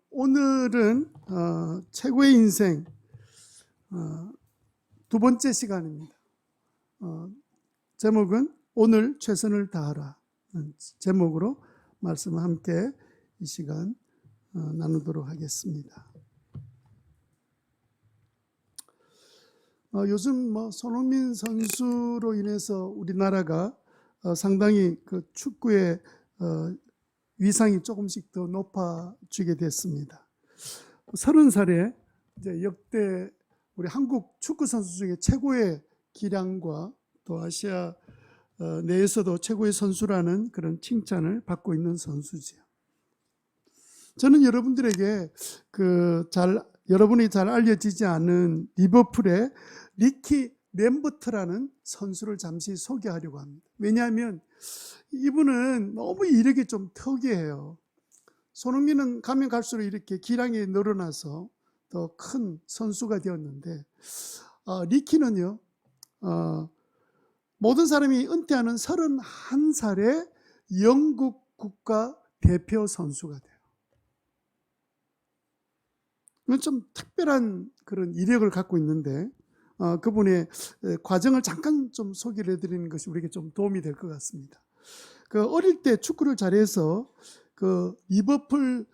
오늘은 최고의 인생 두 번째 시간입니다. 제목은 오늘 최선을 다하라 제목으로 말씀을 함께 이 시간 나누도록 하겠습니다. 요즘 손흥민 선수로 인해서 우리나라가 상당히 그 축구의 위상이 조금씩 더 높아지게 됐습니다. 30살에 이제 역대 우리 한국 축구 선수 중에 최고의 기량과 또 아시아 내에서도 최고의 선수라는 그런 칭찬을 받고 있는 선수지요. 저는 여러분들에게 여러분이 잘 알려지지 않은 리버풀의 리키 램버트라는 선수를 잠시 소개하려고 합니다. 왜냐하면 이분은 너무 이력이 좀 특이해요. 손흥민은 가면 갈수록 이렇게 기량이 늘어나서 더 큰 선수가 되었는데 리키는요 모든 사람이 은퇴하는 31살에 영국 국가 대표 선수가 돼요. 이건 좀 특별한 그런 이력을 갖고 있는데 그분의 과정을 잠깐 좀 소개를 해드리는 것이 우리에게 좀 도움이 될 것 같습니다. 어릴 때 축구를 잘해서 리버풀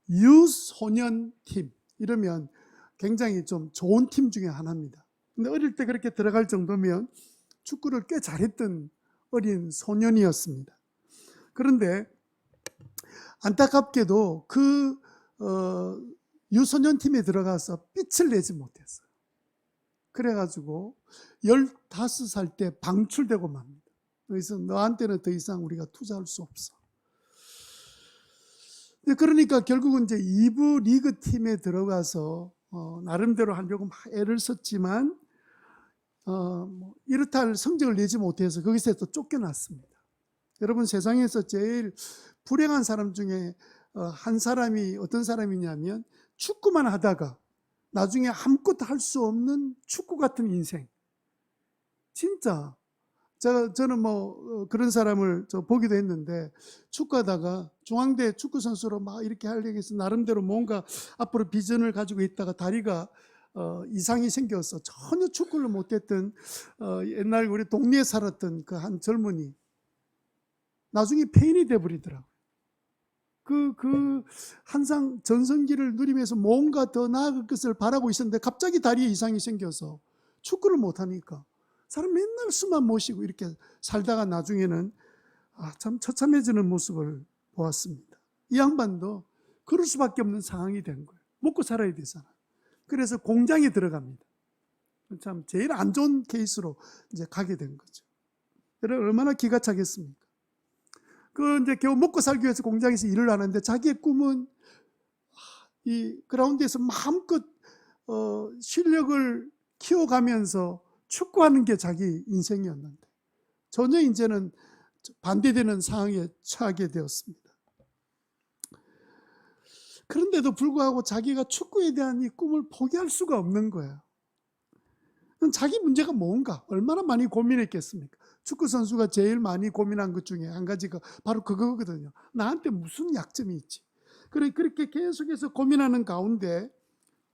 유소년 팀 이러면 굉장히 좀 좋은 팀 중에 하나입니다. 근데 어릴 때 그렇게 들어갈 정도면 축구를 꽤 잘했던 어린 소년이었습니다. 그런데 안타깝게도 유소년 팀에 들어가서 빛을 내지 못했어요. 그래가지고 15살 때 방출되고 맙니다. 그래서 너한테는 더 이상 우리가 투자할 수 없어. 그러니까 결국은 이제 2부 리그 팀에 들어가서 나름대로 하려고 막 애를 썼지만 이렇다 할 성적을 내지 못해서 거기서 또 쫓겨났습니다. 여러분, 세상에서 제일 불행한 사람 중에 한 사람이 어떤 사람이냐면 축구만 하다가 나중에 아무것도 할 수 없는 축구 같은 인생. 진짜 저는 그런 사람을 보기도 했는데, 축구하다가 중앙대 축구 선수로 막 이렇게 하려고 해서 나름대로 뭔가 앞으로 비전을 가지고 있다가 다리가 이상이 생겨서 전혀 축구를 못했던 옛날 우리 동네에 살았던 그 한 젊은이 나중에 폐인이 돼버리더라고요. 항상 전성기를 누리면서 뭔가 더 나아갈 것을 바라고 있었는데 갑자기 다리에 이상이 생겨서 축구를 못하니까 사람 맨날 숨만 모시고 이렇게 살다가 나중에는 참 처참해지는 모습을 보았습니다. 이 양반도 그럴 수밖에 없는 상황이 된 거예요. 먹고 살아야 되잖아. 그래서 공장에 들어갑니다. 참 제일 안 좋은 케이스로 이제 가게 된 거죠. 여러분, 얼마나 기가 차겠습니까? 이제 겨우 먹고 살기 위해서 공장에서 일을 하는데 자기의 꿈은 이 그라운드에서 마음껏 실력을 키워가면서 축구하는 게 자기 인생이었는데 전혀 이제는 반대되는 상황에 처하게 되었습니다. 그런데도 불구하고 자기가 축구에 대한 이 꿈을 포기할 수가 없는 거예요. 자기 문제가 뭔가 얼마나 많이 고민했겠습니까? 축구 선수가 제일 많이 고민한 것 중에 한 가지가 바로 그거거든요. 나한테 무슨 약점이 있지? 그렇게 계속해서 고민하는 가운데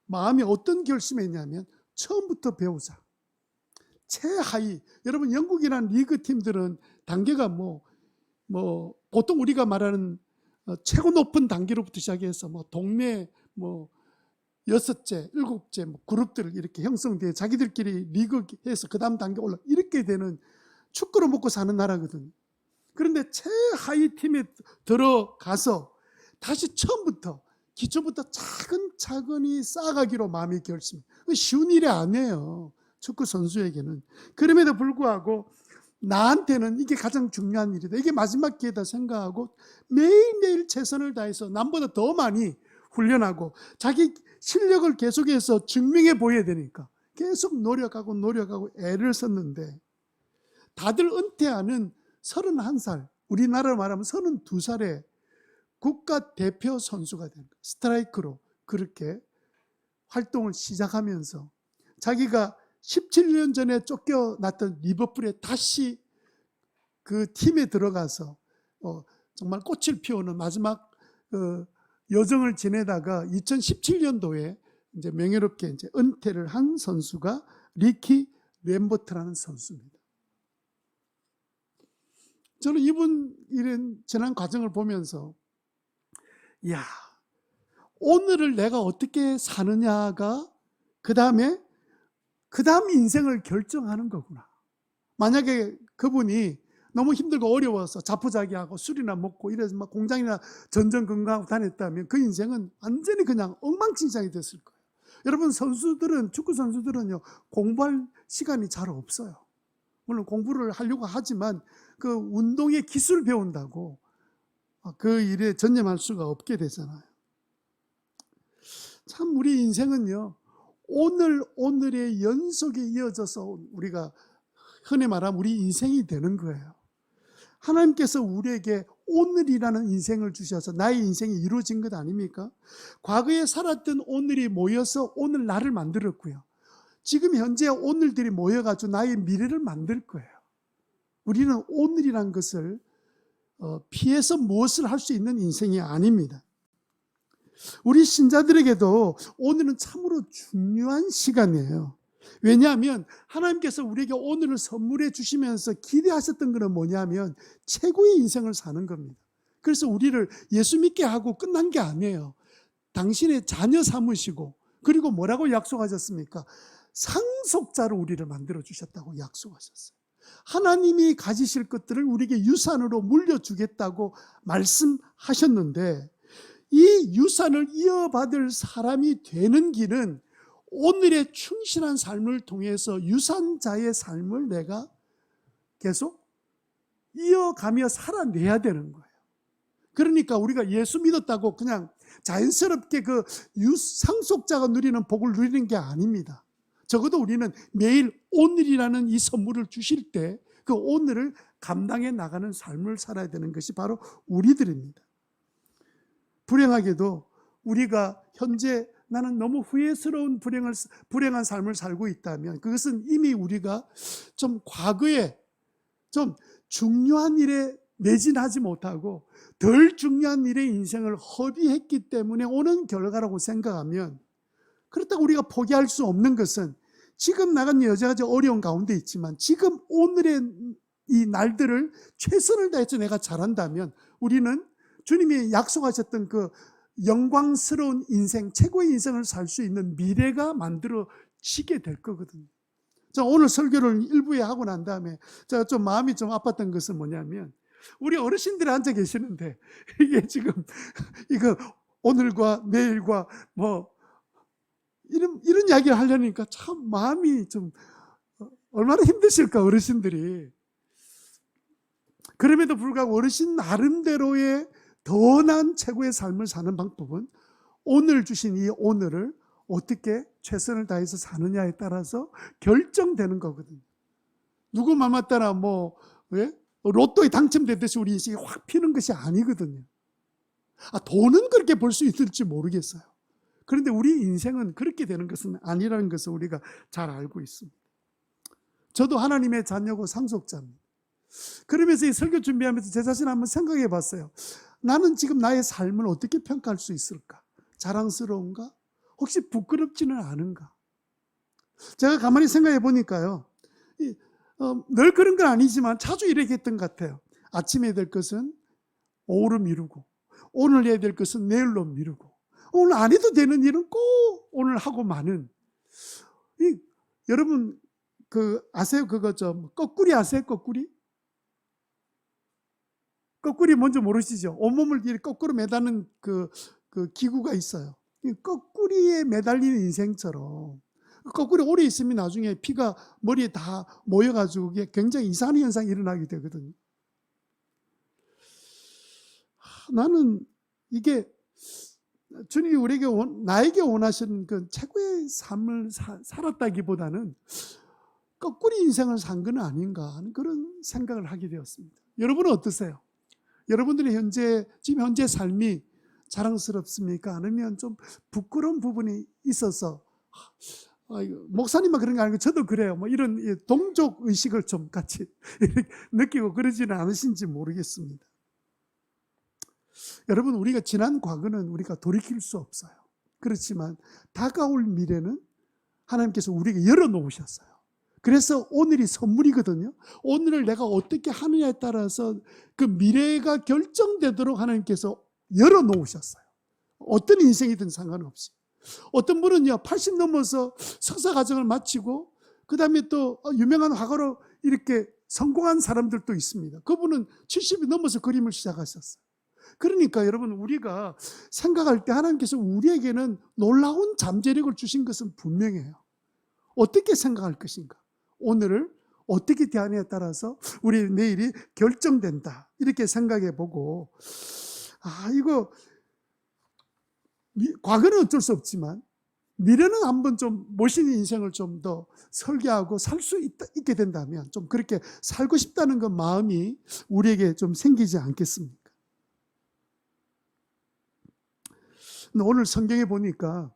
마음이 어떤 결심했냐면 처음부터 배우자. 최하위, 여러분 영국이라는 리그 팀들은 단계가 보통 우리가 말하는 최고 높은 단계로부터 시작해서 동네 6째, 7째 그룹들 이렇게 형성돼 자기들끼리 리그해서 그 다음 단계 올라 이렇게 되는 축구로 먹고 사는 나라거든요. 그런데 최하위 팀에 들어가서 다시 처음부터 기초부터 차근차근히 쌓아가기로 마음이 결심. 쉬운 일이 아니에요. 축구 선수에게는. 그럼에도 불구하고 나한테는 이게 가장 중요한 일이다. 이게 마지막 기회다 생각하고 매일매일 최선을 다해서 남보다 더 많이 훈련하고 자기 실력을 계속해서 증명해 보여야 되니까 계속 노력하고 애를 썼는데 다들 은퇴하는 31살, 우리나라로 말하면 32살에 국가대표 선수가 된 거예요. 스트라이크로 그렇게 활동을 시작하면서 자기가 17년 전에 쫓겨났던 리버풀에 다시 그 팀에 들어가서 정말 꽃을 피우는 마지막 여정을 지내다가 2017년도에 이제 명예롭게 이제 은퇴를 한 선수가 리키 램버트라는 선수입니다. 저는 이분 이런 지난 과정을 보면서, 이야, 오늘을 내가 어떻게 사느냐가 그 다음 인생을 결정하는 거구나. 만약에 그분이 너무 힘들고 어려워서 자포자기하고 술이나 먹고 이래서 막 공장이나 전전긍긍하고 다녔다면 그 인생은 완전히 그냥 엉망진창이 됐을 거예요. 여러분, 축구 선수들은요, 공부할 시간이 잘 없어요. 물론 공부를 하려고 하지만 그 운동의 기술 배운다고 그 일에 전념할 수가 없게 되잖아요. 참 우리 인생은요, 오늘의 연속에 이어져서 우리가 흔히 말하면 우리 인생이 되는 거예요. 하나님께서 우리에게 오늘이라는 인생을 주셔서 나의 인생이 이루어진 것 아닙니까? 과거에 살았던 오늘이 모여서 오늘 나를 만들었고요. 지금 현재 오늘들이 모여가지고 나의 미래를 만들 거예요. 우리는 오늘이란 것을 피해서 무엇을 할 수 있는 인생이 아닙니다. 우리 신자들에게도 오늘은 참으로 중요한 시간이에요. 왜냐하면 하나님께서 우리에게 오늘을 선물해 주시면서 기대하셨던 것은 뭐냐면 최고의 인생을 사는 겁니다. 그래서 우리를 예수 믿게 하고 끝난 게 아니에요. 당신의 자녀 삼으시고, 그리고 뭐라고 약속하셨습니까? 상속자로 우리를 만들어 주셨다고 약속하셨어요. 하나님이 가지실 것들을 우리에게 유산으로 물려주겠다고 말씀하셨는데, 이 유산을 이어받을 사람이 되는 길은 오늘의 충실한 삶을 통해서 유산자의 삶을 내가 계속 이어가며 살아내야 되는 거예요. 그러니까 우리가 예수 믿었다고 그냥 자연스럽게 그 상속자가 누리는 복을 누리는 게 아닙니다. 적어도 우리는 매일 오늘이라는 이 선물을 주실 때 그 오늘을 감당해 나가는 삶을 살아야 되는 것이 바로 우리들입니다. 불행하게도 우리가 현재 나는 너무 후회스러운 불행한 삶을 살고 있다면 그것은 이미 우리가 좀 과거에 좀 중요한 일에 매진하지 못하고 덜 중요한 일에 인생을 허비했기 때문에 오는 결과라고 생각하면, 그렇다고 우리가 포기할 수 없는 것은 지금 나간 여러 가지 어려운 가운데 있지만 지금 오늘의 이 날들을 최선을 다해서 내가 잘한다면 우리는 주님이 약속하셨던 그 영광스러운 인생, 최고의 인생을 살 수 있는 미래가 만들어지게 될 거거든요. 자, 오늘 설교를 일부에 하고 난 다음에 제가 좀 마음이 좀 아팠던 것은 뭐냐면, 우리 어르신들이 앉아 계시는데 이게 지금 이거 오늘과 내일과 뭐 이런 이야기를 하려니까 참 마음이 좀 얼마나 힘드실까, 어르신들이. 그럼에도 불구하고 어르신 나름대로의 더 나은 최고의 삶을 사는 방법은 오늘 주신 이 오늘을 어떻게 최선을 다해서 사느냐에 따라서 결정되는 거거든요. 누구 맘에 따라 로또에 당첨되듯이 우리 인생이 확 피는 것이 아니거든요. 돈은 그렇게 벌 수 있을지 모르겠어요. 그런데 우리 인생은 그렇게 되는 것은 아니라는 것을 우리가 잘 알고 있습니다. 저도 하나님의 자녀고 상속자입니다. 그러면서 이 설교 준비하면서 제 자신을 한번 생각해 봤어요. 나는 지금 나의 삶을 어떻게 평가할 수 있을까? 자랑스러운가? 혹시 부끄럽지는 않은가? 제가 가만히 생각해 보니까요, 늘 그런 건 아니지만 자주 이렇게 했던 것 같아요. 아침에 해야 될 것은 오후로 미루고, 오늘 해야 될 것은 내일로 미루고, 오늘 안 해도 되는 일은 꼭 오늘 하고 마는. 여러분 아세요? 그거 거꾸리 아세요? 거꾸리 뭔지 모르시죠? 온몸을 이렇게 거꾸로 매다는 그 기구가 있어요. 거꾸리에 매달리는 인생처럼 거꾸리 오래 있으면 나중에 피가 머리에 다 모여가지고 굉장히 이상한 현상이 일어나게 되거든요. 나는 이게 주님이 우리에게 나에게 원하시는 그 최고의 삶을 살았다기보다는 거꾸리 인생을 산 건 아닌가 하는 그런 생각을 하게 되었습니다. 여러분은 어떠세요? 여러분들의 지금 현재 삶이 자랑스럽습니까? 아니면 좀 부끄러운 부분이 있어서, 목사님만 그런 게 아니고 저도 그래요, 이런 동족 의식을 좀 같이 느끼고 그러지는 않으신지 모르겠습니다. 여러분, 우리가 지난 과거는 우리가 돌이킬 수 없어요. 그렇지만 다가올 미래는 하나님께서 우리에게 열어놓으셨어요. 그래서 오늘이 선물이거든요. 오늘을 내가 어떻게 하느냐에 따라서 그 미래가 결정되도록 하나님께서 열어놓으셨어요. 어떤 인생이든 상관없이. 어떤 분은요, 80 넘어서 석사 과정을 마치고 그 다음에 또 유명한 화가로 이렇게 성공한 사람들도 있습니다. 그분은 70이 넘어서 그림을 시작하셨어요. 그러니까 여러분, 우리가 생각할 때 하나님께서 우리에게는 놀라운 잠재력을 주신 것은 분명해요. 어떻게 생각할 것인가? 오늘을 어떻게 대하느냐에 따라서 우리 내일이 결정된다. 이렇게 생각해 보고, 이거 과거는 어쩔 수 없지만 미래는 한번 좀 멋있는 인생을 좀 더 설계하고 살 수 있게 된다면 좀 그렇게 살고 싶다는 그 마음이 우리에게 좀 생기지 않겠습니까? 근데 오늘 성경에 보니까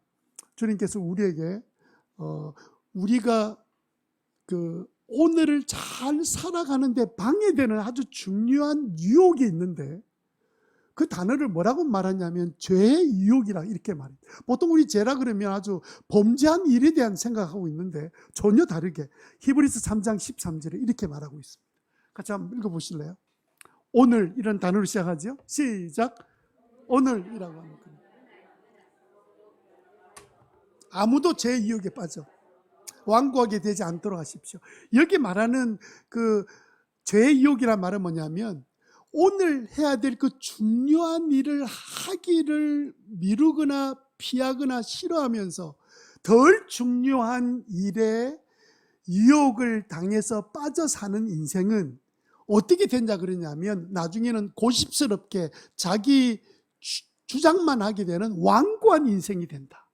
주님께서 우리에게 우리가 그 오늘을 잘 살아가는데 방해되는 아주 중요한 유혹이 있는데, 그 단어를 뭐라고 말하냐면 죄의 유혹이라 이렇게 말해요. 보통 우리 죄라 그러면 아주 범죄한 일에 대한 생각하고 있는데 전혀 다르게 히브리서 3장 13절에 이렇게 말하고 있습니다. 같이 한번 읽어보실래요? 오늘 이런 단어로 시작하죠. 시작. 오늘이라고 합니다. 아무도 죄의 유혹에 빠져 완고하게 되지 않도록 하십시오. 여기 말하는 그 죄의 유혹이란 말은 뭐냐면, 오늘 해야 될 그 중요한 일을 하기를 미루거나 피하거나 싫어하면서 덜 중요한 일에 유혹을 당해서 빠져 사는 인생은 어떻게 된다 그러냐면, 나중에는 고집스럽게 자기 주장만 하게 되는 완고한 인생이 된다.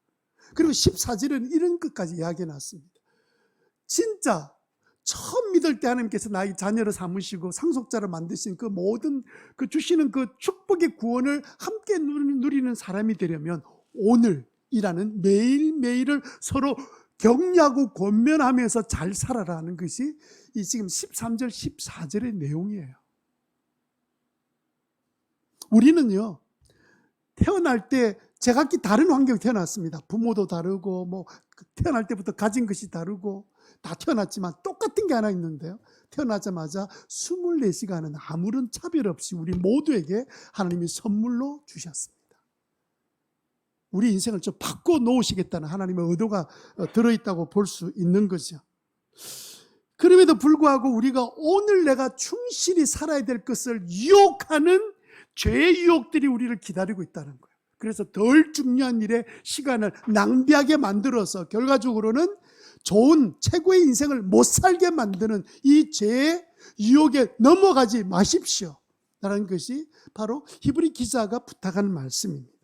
그리고 14절은 이런 것까지 이야기해 놨습니다. 진짜 처음 믿을 때 하나님께서 나의 자녀를 삼으시고 상속자를 만드신 그 모든 그 주시는 그 축복의 구원을 함께 누리는 사람이 되려면 오늘이라는 매일매일을 서로 격려하고 권면하면서 잘 살아라는 것이 이 지금 13절 14절의 내용이에요. 우리는요, 태어날 때 제각기 다른 환경에 태어났습니다. 부모도 다르고 뭐 태어날 때부터 가진 것이 다르고 다 태어났지만 똑같은 게 하나 있는데요, 태어나자마자 24시간은 아무런 차별 없이 우리 모두에게 하나님이 선물로 주셨습니다. 우리 인생을 좀 바꿔 놓으시겠다는 하나님의 의도가 들어있다고 볼 수 있는 거죠. 그럼에도 불구하고 우리가 오늘 내가 충실히 살아야 될 것을 유혹하는 죄의 유혹들이 우리를 기다리고 있다는 거예요. 그래서 덜 중요한 일에 시간을 낭비하게 만들어서 결과적으로는 좋은 최고의 인생을 못 살게 만드는 이 죄의 유혹에 넘어가지 마십시오 라는 것이 바로 히브리 기자가 부탁하는 말씀입니다.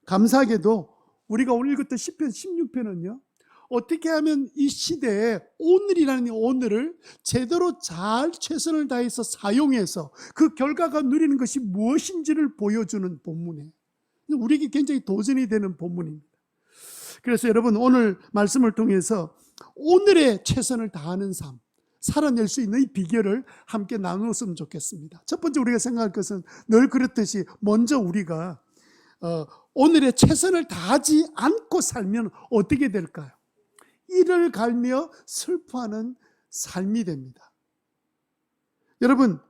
감사하게도 우리가 오늘 읽었던 시편 16편은요, 어떻게 하면 이 시대에 오늘이라는 오늘을 제대로 잘 최선을 다해서 사용해서 그 결과가 누리는 것이 무엇인지를 보여주는 본문이에요. 우리에게 굉장히 도전이 되는 본문입니다. 그래서 여러분, 오늘 말씀을 통해서 오늘의 최선을 다하는 삶, 살아낼 수 있는 이 비결을 함께 나누었으면 좋겠습니다. 첫 번째 우리가 생각할 것은 늘 그렇듯이 먼저 우리가 오늘의 최선을 다하지 않고 살면 어떻게 될까요? 이를 갈며 슬퍼하는 삶이 됩니다. 여러분,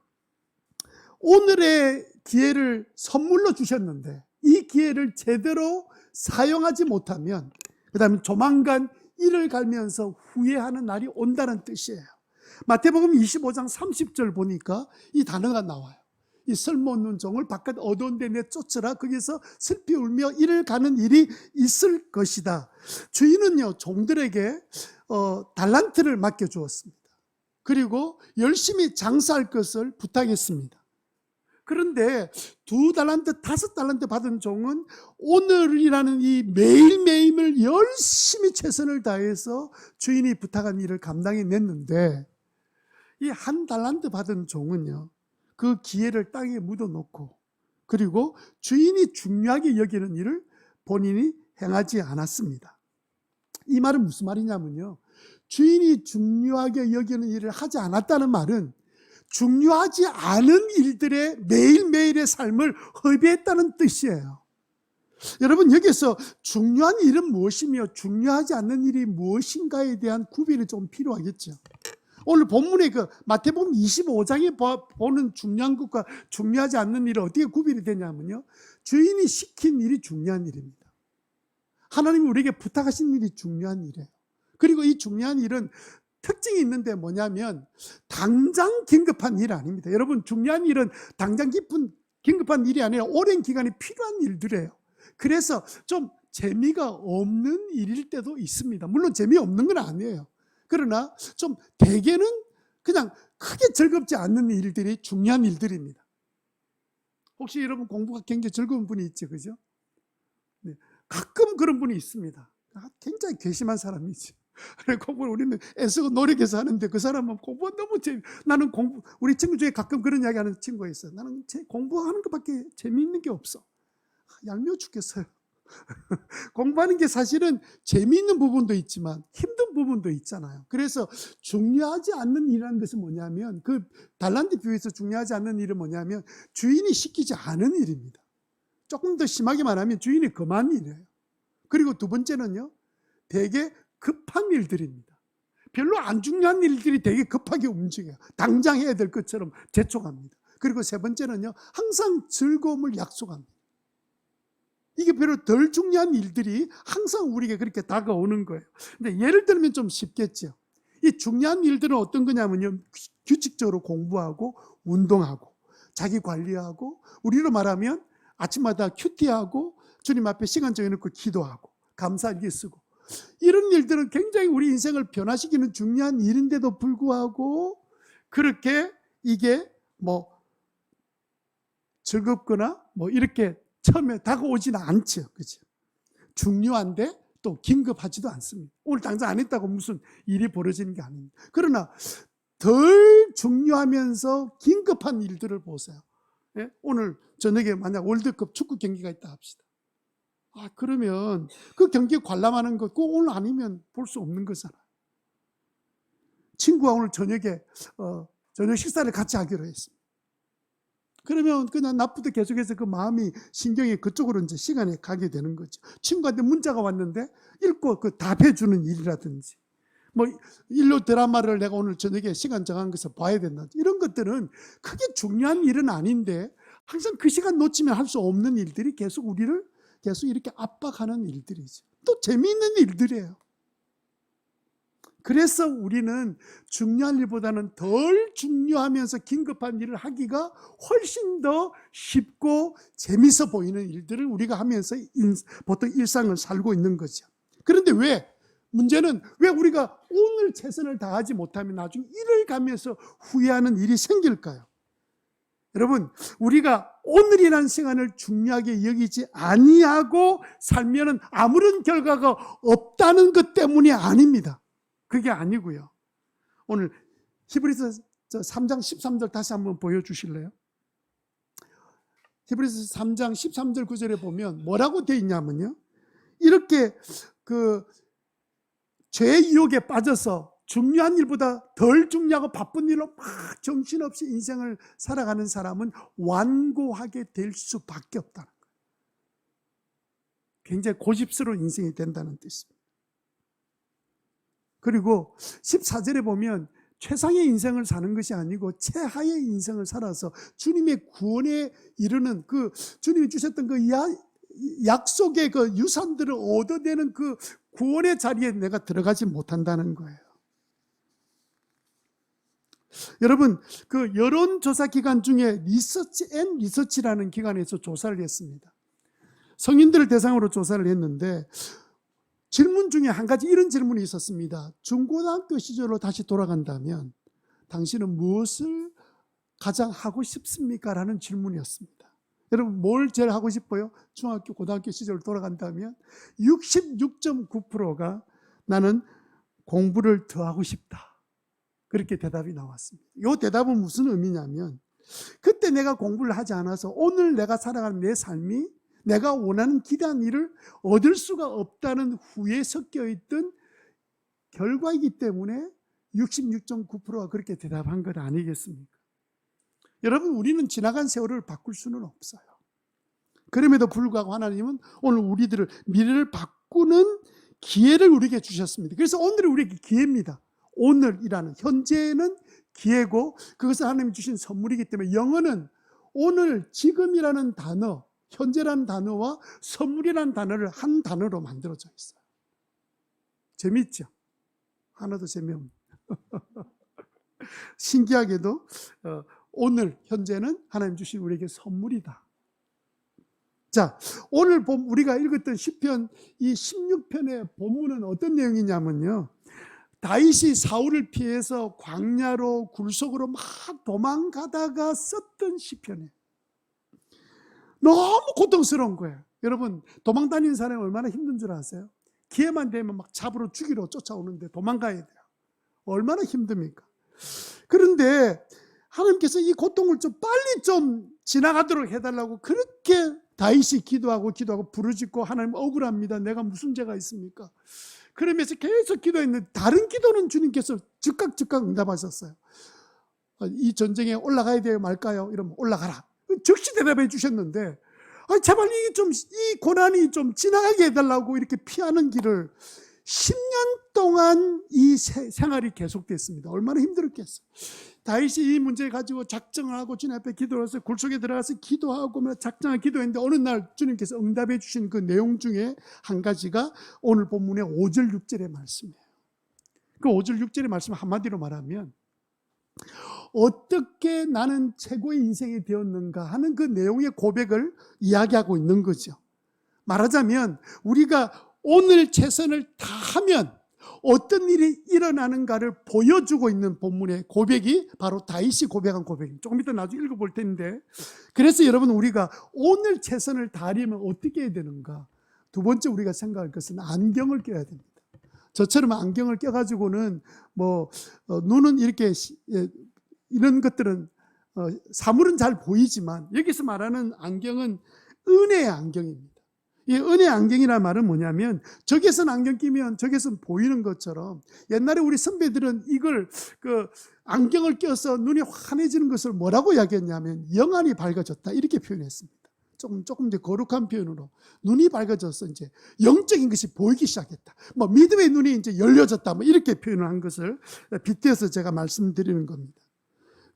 오늘의 기회를 선물로 주셨는데 이 기회를 제대로 사용하지 못하면 그 다음에 조만간 이를 갈면서 후회하는 날이 온다는 뜻이에요. 마태복음 25장 30절 보니까 이 단어가 나와요. 이 쓸모없는 종을 바깥 어두운 데 내쫓으라. 거기서 슬피 울며 이를 가는 일이 있을 것이다. 주인은요, 종들에게 달란트를 맡겨주었습니다. 그리고 열심히 장사할 것을 부탁했습니다. 그런데 2달란트, 5달란트 받은 종은 오늘이라는 이 매일매일을 열심히 최선을 다해서 주인이 부탁한 일을 감당해냈는데, 이 1달란트 받은 종은요, 그 기회를 땅에 묻어놓고 그리고 주인이 중요하게 여기는 일을 본인이 행하지 않았습니다. 이 말은 무슨 말이냐면요, 주인이 중요하게 여기는 일을 하지 않았다는 말은 중요하지 않은 일들의 매일매일의 삶을 허비했다는 뜻이에요. 여러분, 여기서 중요한 일은 무엇이며 중요하지 않는 일이 무엇인가에 대한 구별이 좀 필요하겠죠. 오늘 본문의 그 마태복음 25장에 보는 중요한 것과 중요하지 않는 일은 어떻게 구별이 되냐면요, 주인이 시킨 일이 중요한 일입니다. 하나님이 우리에게 부탁하신 일이 중요한 일이에요. 그리고 이 중요한 일은 특징이 있는데 뭐냐면 당장 긴급한 일 아닙니다. 여러분, 중요한 일은 당장 긴급한 일이 아니라 오랜 기간이 필요한 일들이에요. 그래서 좀 재미가 없는 일일 때도 있습니다. 물론 재미없는 건 아니에요. 그러나 좀 대개는 그냥 크게 즐겁지 않는 일들이 중요한 일들입니다. 혹시 여러분 공부가 굉장히 즐거운 분이 있죠, 그죠? 네. 가끔 그런 분이 있습니다. 굉장히 괘씸한 사람이지. 공부를 우리는 애쓰고 노력해서 하는데 그 사람은 공부가 너무 나는 우리 친구 중에 가끔 그런 이야기 하는 친구가 있어요. 나는 공부하는 것밖에 재미있는 게 없어. 얄미워 죽겠어요. 공부하는 게 사실은 재미있는 부분도 있지만 힘든 부분도 있잖아요. 그래서 중요하지 않는 일이라는 것은 뭐냐면, 그 달란트 비유에서 중요하지 않는 일은 뭐냐면 주인이 시키지 않은 일입니다. 조금 더 심하게 말하면 주인이 금한 일이에요. 그리고 두 번째는요, 되게 급한 일들입니다. 별로 안 중요한 일들이 되게 급하게 움직여요. 당장 해야 될 것처럼 재촉합니다. 그리고 세 번째는요, 항상 즐거움을 약속합니다. 이게 별로 덜 중요한 일들이 항상 우리에게 그렇게 다가오는 거예요. 근데 예를 들면 좀 쉽겠죠. 이 중요한 일들은 어떤 거냐면요, 규칙적으로 공부하고 운동하고 자기 관리하고, 우리로 말하면 아침마다 큐티하고 주님 앞에 시간 정해놓고 기도하고 감사일기 쓰고, 이런 일들은 굉장히 우리 인생을 변화시키는 중요한 일인데도 불구하고 그렇게 이게 뭐 즐겁거나 뭐 이렇게 처음에 다가오지는 않죠. 그죠? 중요한데 또 긴급하지도 않습니다. 오늘 당장 안 했다고 무슨 일이 벌어지는 게 아닙니다. 그러나 덜 중요하면서 긴급한 일들을 보세요. 예? 오늘 저녁에 만약 월드컵 축구 경기가 있다 합시다. 그러면 그 경기 관람하는 거 꼭 오늘 아니면 볼 수 없는 거잖아요. 친구와 오늘 저녁에 저녁 식사를 같이 하기로 했습니다. 그러면 그냥 낮부터 계속해서 그 마음이, 신경이 그쪽으로 이제 시간에 가게 되는 거죠. 친구한테 문자가 왔는데 읽고 그 답해주는 일이라든지, 뭐 일로 드라마를 내가 오늘 저녁에 시간 정한 것을 봐야 된다, 이런 것들은 크게 중요한 일은 아닌데 항상 그 시간 놓치면 할 수 없는 일들이 계속 우리를 계속 이렇게 압박하는 일들이죠. 또 재미있는 일들이에요. 그래서 우리는 중요한 일보다는 덜 중요하면서 긴급한 일을 하기가 훨씬 더 쉽고 재미있어 보이는 일들을 우리가 하면서 보통 일상을 살고 있는 거죠. 그런데 문제는 왜 우리가 오늘 최선을 다하지 못하면 나중에 일을 가면서 후회하는 일이 생길까요? 여러분, 우리가 오늘이라는 시간을 중요하게 여기지 아니하고 살면은 아무런 결과가 없다는 것 때문이 아닙니다. 그게 아니고요. 오늘 히브리서 3장 13절 다시 한번 보여주실래요? 히브리서 3장 13절 9절에 보면 뭐라고 되어 있냐면요, 이렇게 그 죄의 유혹에 빠져서 중요한 일보다 덜 중요하고 바쁜 일로 막 정신없이 인생을 살아가는 사람은 완고하게 될 수밖에 없다는 거예요. 굉장히 고집스러운 인생이 된다는 뜻입니다. 그리고 14절에 보면 최상의 인생을 사는 것이 아니고 최하의 인생을 살아서 주님의 구원에 이르는, 그 주님이 주셨던 그 약속의 그 유산들을 얻어내는 그 구원의 자리에 내가 들어가지 못한다는 거예요. 여러분, 그 여론조사 기관 중에 리서치라는 기관에서 조사를 했습니다. 성인들을 대상으로 조사를 했는데 질문 중에 한 가지 이런 질문이 있었습니다. 중고등학교 시절로 다시 돌아간다면 당신은 무엇을 가장 하고 싶습니까? 라는 질문이었습니다. 여러분, 뭘 제일 하고 싶어요? 중학교, 고등학교 시절로 돌아간다면 66.9%가 나는 공부를 더 하고 싶다, 그렇게 대답이 나왔습니다. 이 대답은 무슨 의미냐면, 그때 내가 공부를 하지 않아서 오늘 내가 살아가는 내 삶이 내가 원하는 기대한 일을 얻을 수가 없다는 후에 섞여 있던 결과이기 때문에 66.9%가 그렇게 대답한 것 아니겠습니까? 여러분, 우리는 지나간 세월을 바꿀 수는 없어요. 그럼에도 불구하고 하나님은 오늘 우리들을 미래를 바꾸는 기회를 우리에게 주셨습니다. 그래서 오늘이 우리에게 기회입니다. 오늘이라는 현재는 기회고 그것은 하나님이 주신 선물이기 때문에 영어는 오늘, 지금이라는 단어, 현재라는 단어와 선물이라는 단어를 한 단어로 만들어져 있어요. 재밌죠? 하나도 재미없는. 신기하게도 오늘, 현재는 하나님 주신 우리에게 선물이다. 자, 오늘 우리가 읽었던 시편 이 16편의 본문은 어떤 내용이냐면요, 다윗이 사울을 피해서 광야로 굴속으로 막 도망가다가 썼던 시편이에요. 너무 고통스러운 거예요. 여러분, 도망 다니는 사람이 얼마나 힘든 줄 아세요? 기회만 되면 막 잡으러 죽이러 쫓아오는데 도망가야 돼요. 얼마나 힘듭니까? 그런데 하나님께서 이 고통을 좀 빨리 좀 지나가도록 해달라고 그렇게 다윗이 기도하고 부르짖고, 하나님 억울합니다. 내가 무슨 죄가 있습니까? 그러면서 계속 기도했는데 다른 기도는 주님께서 즉각 응답하셨어요. 이 전쟁에 올라가야 돼요 말까요? 이러면 올라가라. 즉시 대답해 주셨는데, 제발 이 고난이 좀 지나가게 해달라고 이렇게 피하는 길을 10년 동안 이 생활이 계속됐습니다. 얼마나 힘들었겠어요. 다윗이 이 문제 가지고 작정을 하고 주님 앞에 기도를 해서 굴속에 들어가서 기도하고 작정을 기도했는데, 어느 날 주님께서 응답해 주신 그 내용 중에 한 가지가 오늘 본문의 5절 6절의 말씀이에요. 그 5절 6절의 말씀 한마디로 말하면, 어떻게 나는 최고의 인생이 되었는가 하는 그 내용의 고백을 이야기하고 있는 거죠. 말하자면 우리가 오늘 최선을 다하면 어떤 일이 일어나는가를 보여주고 있는 본문의 고백이 바로 다윗이 고백한 고백입니다. 조금 이따 나중에 읽어볼 텐데, 그래서 여러분, 우리가 오늘 최선을 다하려면 어떻게 해야 되는가? 두 번째 우리가 생각할 것은 안경을 껴야 됩니다. 저처럼 안경을 껴가지고는 눈은 이렇게 이런 것들은 사물은 잘 보이지만, 여기서 말하는 안경은 은혜의 안경입니다. 이 은혜의 안경이라는 말은 뭐냐면, 저기서는 안경 끼면 저기서는 보이는 것처럼, 옛날에 우리 선배들은 이걸 안경을 껴서 눈이 환해지는 것을 뭐라고 이야기했냐면 영안이 밝아졌다, 이렇게 표현했습니다. 조금 더 거룩한 표현으로 눈이 밝아져서 이제 영적인 것이 보이기 시작했다. 믿음의 눈이 이제 열려졌다, 이렇게 표현을 한 것을 빗대어서 제가 말씀드리는 겁니다.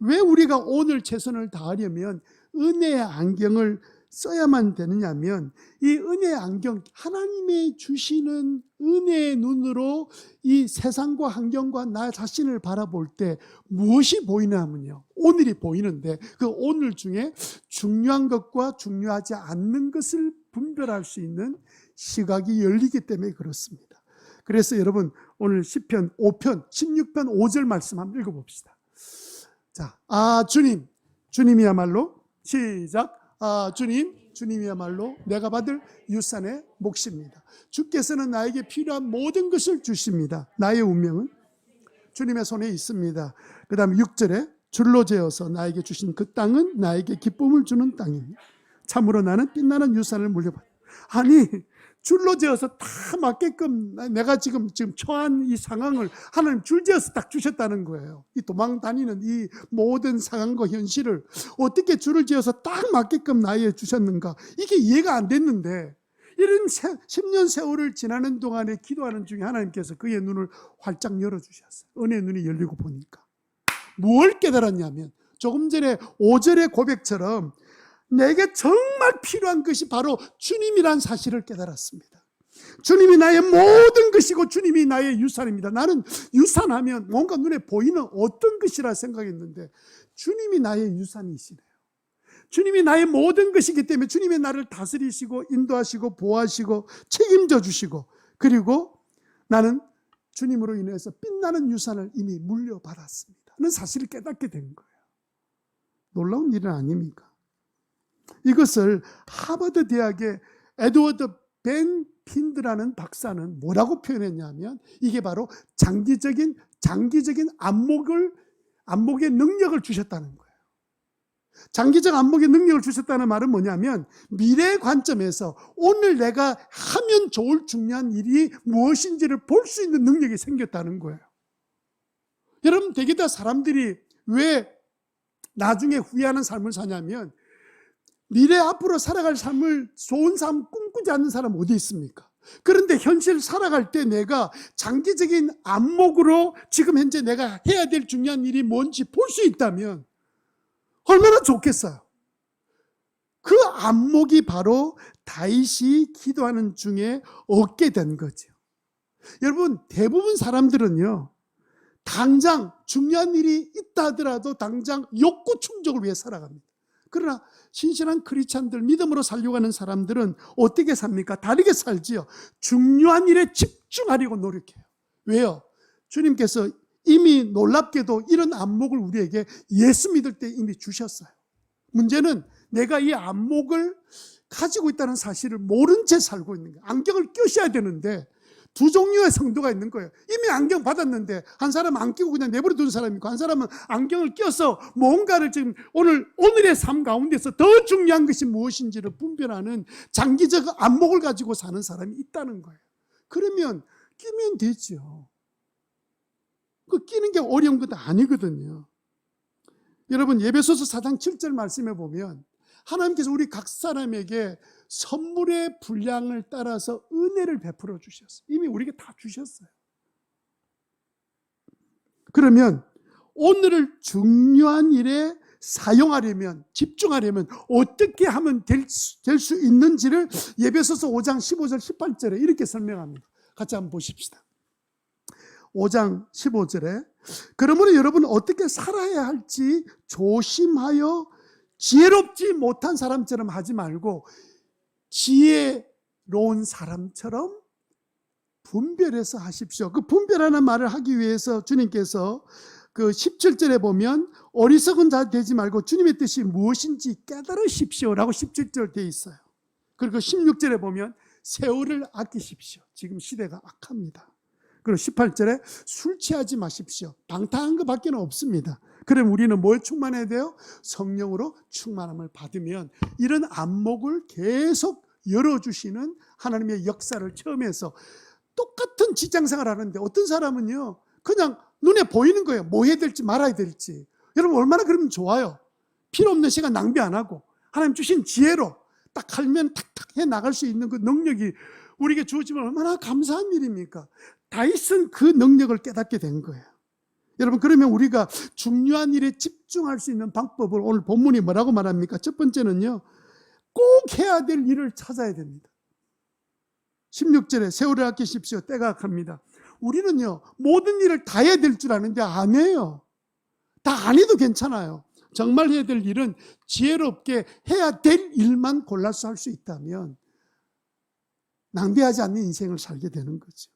왜 우리가 오늘 최선을 다하려면 은혜의 안경을 써야만 되느냐면, 이 은혜의 안경, 하나님의 주시는 은혜의 눈으로 이 세상과 환경과 나 자신을 바라볼 때 무엇이 보이냐면요, 오늘이 보이는데 그 오늘 중에 중요한 것과 중요하지 않는 것을 분별할 수 있는 시각이 열리기 때문에 그렇습니다. 그래서 여러분, 오늘 시편 5편 16편 5절 말씀 한번 읽어봅시다. 자, 주님이야말로, 시작. 주님이야말로 내가 받을 유산의 몫입니다. 주께서는 나에게 필요한 모든 것을 주십니다. 나의 운명은 주님의 손에 있습니다. 그 다음 6절에 줄로 재어서 나에게 주신 그 땅은 나에게 기쁨을 주는 땅입니다. 참으로 나는 빛나는 유산을 물려받았다. 아니, 줄로 재어서 다 맞게끔 내가 지금 처한 이 상황을 하나님 줄지어서 딱 주셨다는 거예요. 이 도망 다니는 이 모든 상황과 현실을 어떻게 줄을 지어서 딱 맞게끔 나에게 주셨는가, 이게 이해가 안 됐는데, 이런 10년 세월을 지나는 동안에 기도하는 중에 하나님께서 그의 눈을 활짝 열어주셨어요. 은혜의 눈이 열리고 보니까 뭘 깨달았냐면, 조금 전에 5절의 고백처럼 내게 정말 필요한 것이 바로 주님이란 사실을 깨달았습니다. 주님이 나의 모든 것이고 주님이 나의 유산입니다. 나는 유산하면 뭔가 눈에 보이는 어떤 것이라 생각했는데, 주님이 나의 유산이시네요. 주님이 나의 모든 것이기 때문에 주님이 나를 다스리시고 인도하시고 보호하시고 책임져 주시고, 그리고 나는 주님으로 인해서 빛나는 유산을 이미 물려받았습니다 하는 사실을 깨닫게 된 거예요. 놀라운 일은 아닙니까? 이것을 하버드 대학의 에드워드 벤 핀드라는 박사는 뭐라고 표현했냐면, 이게 바로 장기적인 안목의 능력을 주셨다는 거예요. 장기적 안목의 능력을 주셨다는 말은 뭐냐면, 미래의 관점에서 오늘 내가 하면 좋을 중요한 일이 무엇인지를 볼 수 있는 능력이 생겼다는 거예요. 여러분, 대개 다 사람들이 왜 나중에 후회하는 삶을 사냐면 미래 앞으로 살아갈 삶을 좋은 삶 꿈꾸지 않는 사람 어디 있습니까? 그런데 현실 살아갈 때 내가 장기적인 안목으로 지금 현재 내가 해야 될 중요한 일이 뭔지 볼 수 있다면 얼마나 좋겠어요. 그 안목이 바로 다윗이 기도하는 중에 얻게 된 거죠. 여러분, 대부분 사람들은요, 당장 중요한 일이 있다 하더라도 당장 욕구 충족을 위해 살아갑니다. 그러나 신실한 크리스찬들, 믿음으로 살려고 하는 사람들은 어떻게 삽니까? 다르게 살지요. 중요한 일에 집중하려고 노력해요. 왜요? 주님께서 이미 놀랍게도 이런 안목을 우리에게 예수 믿을 때 이미 주셨어요. 문제는 내가 이 안목을 가지고 있다는 사실을 모른 채 살고 있는 거예요. 안경을 끼셔야 되는데 두 종류의 성도가 있는 거예요. 이미 안경 받았는데 한 사람은 안 끼고 그냥 내버려 두는 사람이 있고, 한 사람은 안경을 껴서 뭔가를 지금 오늘의 삶 가운데서 더 중요한 것이 무엇인지를 분별하는 장기적 안목을 가지고 사는 사람이 있다는 거예요. 그러면 끼면 되죠. 그 끼는 게 어려운 것도 아니거든요. 여러분, 에베소서 4장 7절 말씀에 보면 하나님께서 우리 각 사람에게 선물의 분량을 따라서 은혜를 베풀어 주셨어요. 이미 우리에게 다 주셨어요. 그러면 오늘을 중요한 일에 사용하려면, 집중하려면 어떻게 하면 될 수 있는지를 에베소서 5장 15절 18절에 이렇게 설명합니다. 같이 한번 보십시다. 5장 15절에 그러므로 여러분 어떻게 살아야 할지 조심하여 지혜롭지 못한 사람처럼 하지 말고 지혜로운 사람처럼 분별해서 하십시오. 그 분별하는 말을 하기 위해서 주님께서 그 17절에 보면 어리석은 자 되지 말고 주님의 뜻이 무엇인지 깨달으십시오라고 17절 되어 있어요. 그리고 16절에 보면 세월을 아끼십시오. 지금 시대가 악합니다. 그리고 18절에 술 취하지 마십시오. 방탕한 것밖에 없습니다. 그럼 우리는 뭘 충만해야 돼요? 성령으로 충만함을 받으면 이런 안목을 계속 열어주시는 하나님의 역사를 체험해서 똑같은 직장생활을 하는데 어떤 사람은요 그냥 눈에 보이는 거예요. 뭐 해야 될지 말아야 될지. 여러분 얼마나 그러면 좋아요. 필요 없는 시간 낭비 안 하고 하나님 주신 지혜로 딱 하면 탁탁 해 나갈 수 있는 그 능력이 우리에게 주어지면 얼마나 감사한 일입니까? 다윗은 그 능력을 깨닫게 된 거예요. 여러분 그러면 우리가 중요한 일에 집중할 수 있는 방법을 오늘 본문이 뭐라고 말합니까? 첫 번째는요 꼭 해야 될 일을 찾아야 됩니다. 16절에 세월을 아끼십시오. 때가 악합니다. 우리는요 모든 일을 다 해야 될 줄 아는데 안 해요. 다 안 해도 괜찮아요. 정말 해야 될 일은 지혜롭게 해야 될 일만 골라서 할 수 있다면 낭비하지 않는 인생을 살게 되는 거죠.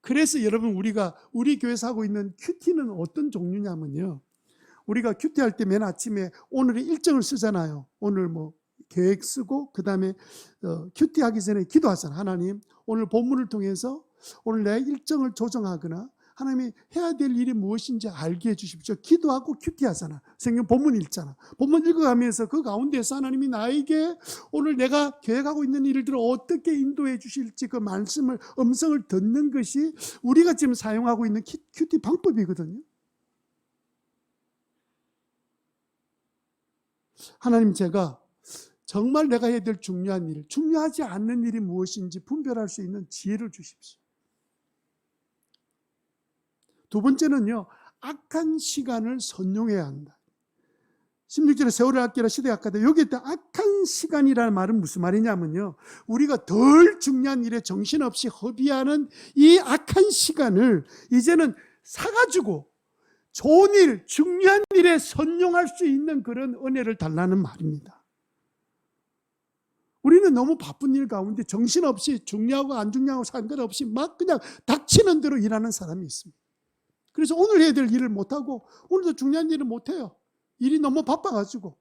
그래서 여러분 우리가 우리 교회에서 하고 있는 큐티는 어떤 종류냐면요 우리가 큐티 할 때 맨 아침에 오늘의 일정을 쓰잖아요. 오늘 뭐 계획 쓰고 그 다음에 큐티 하기 전에 기도하잖아요. 하나님 오늘 본문을 통해서 오늘 내 일정을 조정하거나 하나님이 해야 될 일이 무엇인지 알게 해주십시오. 기도하고 큐티하잖아. 성경 본문 읽잖아. 본문 읽어가면서 그 가운데서 하나님이 나에게 오늘 내가 계획하고 있는 일들을 어떻게 인도해 주실지 그 말씀을 음성을 듣는 것이 우리가 지금 사용하고 있는 큐티 방법이거든요. 하나님 제가 정말 내가 해야 될 중요한 일, 중요하지 않는 일이 무엇인지 분별할 수 있는 지혜를 주십시오. 두 번째는요, 악한 시간을 선용해야 한다. 16절에 세월을 아끼라 시대가 악하다. 여기에 악한 시간이라는 말은 무슨 말이냐면요. 우리가 덜 중요한 일에 정신없이 허비하는 이 악한 시간을 이제는 사가지고 좋은 일, 중요한 일에 선용할 수 있는 그런 은혜를 달라는 말입니다. 우리는 너무 바쁜 일 가운데 정신없이 중요하고 안 중요하고 상관없이 막 그냥 닥치는 대로 일하는 사람이 있습니다. 그래서 오늘 해야 될 일을 못하고 오늘도 중요한 일을 못해요. 일이 너무 바빠가지고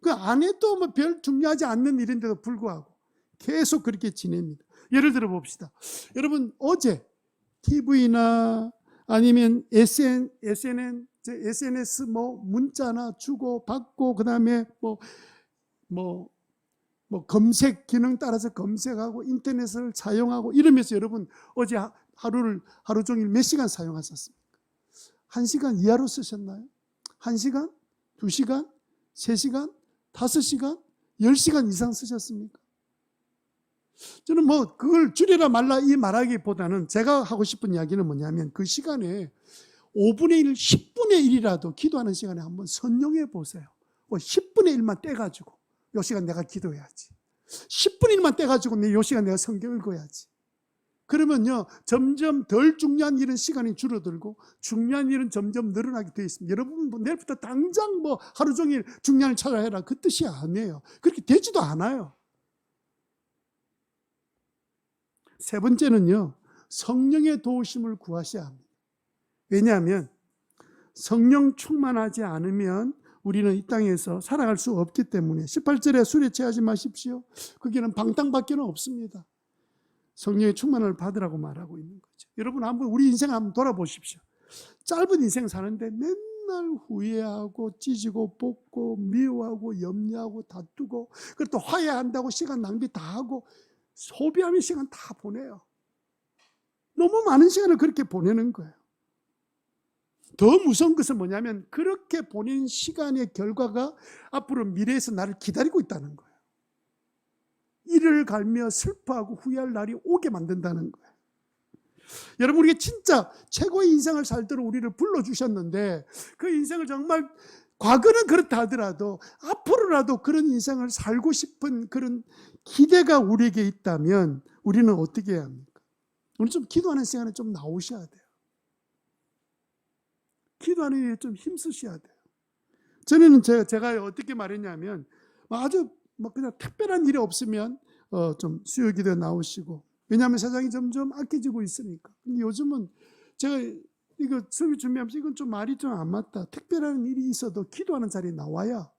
그 안에 또 뭐 별 중요하지 않는 일인데도 불구하고 계속 그렇게 지냅니다. 예를 들어 봅시다. 여러분 어제 TV나 아니면 SNS 뭐 문자나 주고 받고 그 다음에 뭐 검색 기능 따라서 검색하고 인터넷을 사용하고 이러면서 여러분 어제 하루 종일 몇 시간 사용하셨습니까? 1시간 이하로 쓰셨나요? 1시간? 2시간? 3시간? 5시간? 10시간 이상 쓰셨습니까? 저는 뭐 그걸 줄여라 말라 이 말하기보다는 제가 하고 싶은 이야기는 뭐냐면 그 시간에 5분의 1, 10분의 1이라도 기도하는 시간에 한번 선용해 보세요. 10분의 1만 떼가지고 이 시간 내가 기도해야지. 10분의 1만 떼가지고 이 시간 내가 성경 읽어야지. 그러면요 점점 덜 중요한 일은 시간이 줄어들고 중요한 일은 점점 늘어나게 되어 있습니다. 여러분 내일부터 당장 뭐 하루 종일 중요한 일 찾아 해라 그 뜻이 아니에요. 그렇게 되지도 않아요. 세 번째는요 성령의 도우심을 구하셔야 합니다. 왜냐하면 성령 충만하지 않으면 우리는 이 땅에서 살아갈 수 없기 때문에 18절에 술에 취하지 마십시오. 거기는 방탕밖에 없습니다. 성령의 충만을 받으라고 말하고 있는 거죠. 여러분 한번 우리 인생 한번 돌아보십시오. 짧은 인생 사는데 맨날 후회하고 찢고 볶고 미워하고 염려하고 다투고 그리고 또 화해한다고 시간 낭비 다 하고 소비하는 시간 다 보내요. 너무 많은 시간을 그렇게 보내는 거예요. 더 무서운 것은 뭐냐면 그렇게 보낸 시간의 결과가 앞으로 미래에서 나를 기다리고 있다는 거예요. 이를 갈며 슬퍼하고 후회할 날이 오게 만든다는 거예요. 여러분 우리가 진짜 최고의 인생을 살도록 우리를 불러주셨는데 그 인생을 정말 과거는 그렇다 하더라도 앞으로라도 그런 인생을 살고 싶은 그런 기대가 우리에게 있다면 우리는 어떻게 해야 합니까? 우리 좀 기도하는 시간에 좀 나오셔야 돼요. 기도하는 일에 좀 힘쓰셔야 돼요. 전에는 제가 어떻게 말했냐면 아주 그냥 특별한 일이 없으면 좀 수요 기도에 나오시고 왜냐하면 세상이 점점 악해지고 있으니까. 근데 요즘은 제가 이거 설교 준비하면서 이건 좀 말이 좀 안 맞다. 특별한 일이 있어도 기도하는 자리에 나와야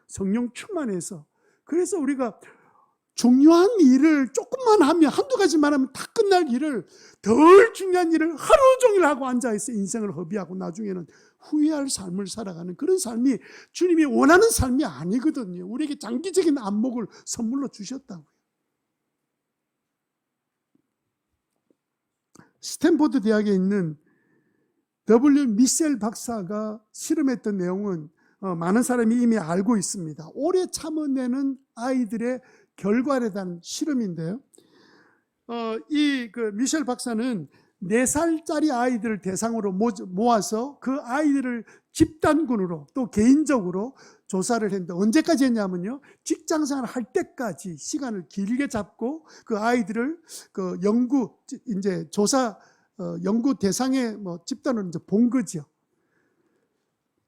성령 충만해서 그래서 우리가 중요한 일을 조금만 하면 한두 가지만 하면 다 끝날 일을 덜 중요한 일을 하루 종일 하고 앉아있어 인생을 허비하고 나중에는 후회할 삶을 살아가는 그런 삶이 주님이 원하는 삶이 아니거든요. 우리에게 장기적인 안목을 선물로 주셨다고요. 스탠포드 대학에 있는 W. 미셸 박사가 실험했던 내용은 많은 사람이 이미 알고 있습니다. 오래 참아내는 아이들의 결과에 대한 실험인데요. 미셸 박사는 4살짜리 아이들을 대상으로 모아서 그 아이들을 집단군으로 또 개인적으로 조사를 했는데 언제까지 했냐면요. 직장생활 할 때까지 시간을 길게 잡고 그 아이들을 그 연구 대상의 집단으로 이제 본 거죠.